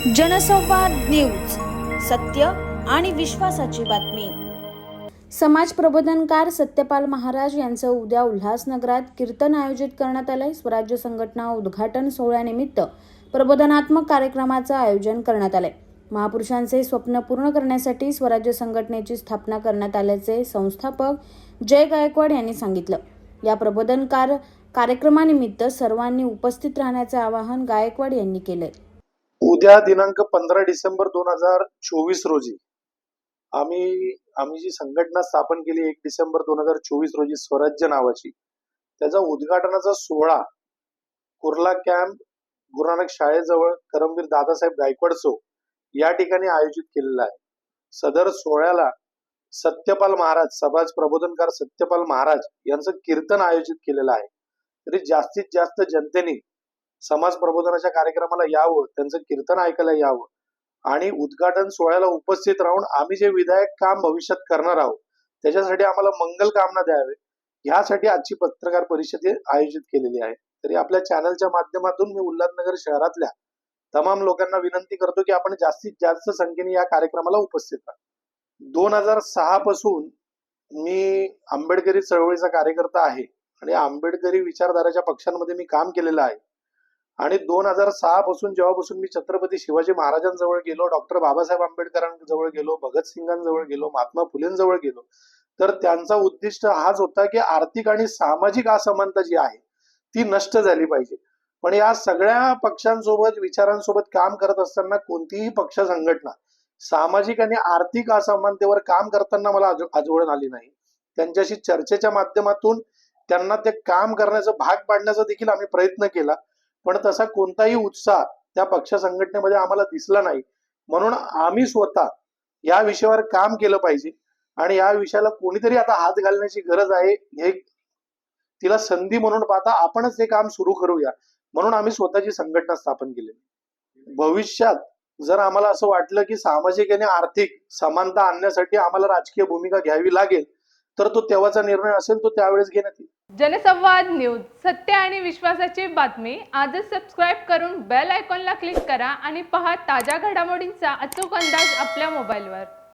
जनसंवाद न्यूज, सत्य आणि विश्वासाची बातमी। समाज प्रबोधनकार सत्यपाल महाराज यांचं उद्या उल्हासनगरात कीर्तन आयोजित करण्यात आलंय। स्वराज्य संघटना उद्घाटन सोहळ्यानिमित्त प्रबोधनात्मक कार्यक्रमाचं आयोजन करण्यात आलंय। महापुरुषांचे स्वप्न पूर्ण करण्यासाठी स्वराज्य संघटनेची स्थापना करण्यात आल्याचे संस्थापक जय गायकवाड यांनी सांगितलं। या प्रबोधनकार कार्यक्रमानिमित्त सर्वांनी उपस्थित राहण्याचे आवाहन गायकवाड यांनी केले। उद्या दिनांक 15 डिसेंबर 2024 रोजी आम्ही जी संघटना स्थापन केली 1 डिसेंबर 2024 रोजी स्वराज्य नावाची, त्याचा उद्घाटनाचा सोहळा कुर्ला कॅम्प गुरुनानक शाळेजवळ करमवीर दादासाहेब गायकवाड चौक या ठिकाणी आयोजित केलेला आहे। सदर सोहळ्याला सत्यपाल महाराज, समाज प्रबोधनकार सत्यपाल महाराज यांचं कीर्तन आयोजित केलेलं आहे। तरी जास्तीत जास्त जनतेने समाज प्रबोधनाच्या कार्यक्रमाला यावं, त्यांचं कीर्तन ऐकायला यावं आणि उद्घाटन सोहळ्याला उपस्थित राहून आम्ही जे विधायक काम भविष्यात करणार आहोत त्याच्यासाठी आम्हाला मंगल कामना द्यावे, यासाठी आजची पत्रकार परिषद आयोजित केलेली आहे। तरी आपल्या चॅनलच्या माध्यमातून मी उल्हासनगर शहरातल्या तमाम लोकांना विनंती करतो की आपण जास्तीत जास्त संख्येने या कार्यक्रमाला उपस्थित राहा। 2006 पासून मी आंबेडकरी चळवळीचा कार्यकर्ता आहे आणि आंबेडकरी विचारधाराच्या पक्षांमध्ये मी काम केलेलं आहे। आणि 2006 पासून जेव्हापासून मी छत्रपती शिवाजी महाराजांजवळ गेलो, डॉक्टर बाबासाहेब आंबेडकरांजवळ गेलो, भगतसिंगांजवळ गेलो, महात्मा फुलेंजवळ गेलो, तर त्यांचा उद्दिष्ट हाच होता की आर्थिक आणि सामाजिक असमानता जी आहे ती नष्ट झाली पाहिजे। पण या सगळ्या पक्षांसोबत, विचारांसोबत काम करत असताना कोणतीही पक्ष संघटना सामाजिक आणि आर्थिक असमानतेवर काम करताना मला आजवळण आली नाही। त्यांच्याशी चर्चेच्या माध्यमातून त्यांना ते काम करण्याचं भाग पाडण्याचा देखील आम्ही प्रयत्न केला, पण तसा कोणताही उत्साह त्या पक्ष संघटनेमध्ये आम्हाला दिसला नाही। म्हणून आम्ही स्वतः या विषयावर काम केलं पाहिजे आणि या विषयाला कोणीतरी आता हात घालण्याची गरज आहे, हे तिला संधी म्हणून पाहता आपणच हे काम सुरू करूया, म्हणून आम्ही स्वतःची संघटना स्थापन केली। भविष्यात जर आम्हाला असं वाटलं की सामाजिक आणि आर्थिक समानता आणण्यासाठी आम्हाला राजकीय भूमिका घ्यावी लागेल, तर तो तेव्हाचा निर्णय असेल तो त्यावेळेस घेण्यात येईल। जनसंवाद न्यूज, सत्य आणि विश्वासाची बातमी। आजच सबस्क्राइब करून बेल आयकॉनला क्लिक करा आणि पहा ताज्या घडामोडींचा अचूक अंदाज आपल्या मोबाईलवर।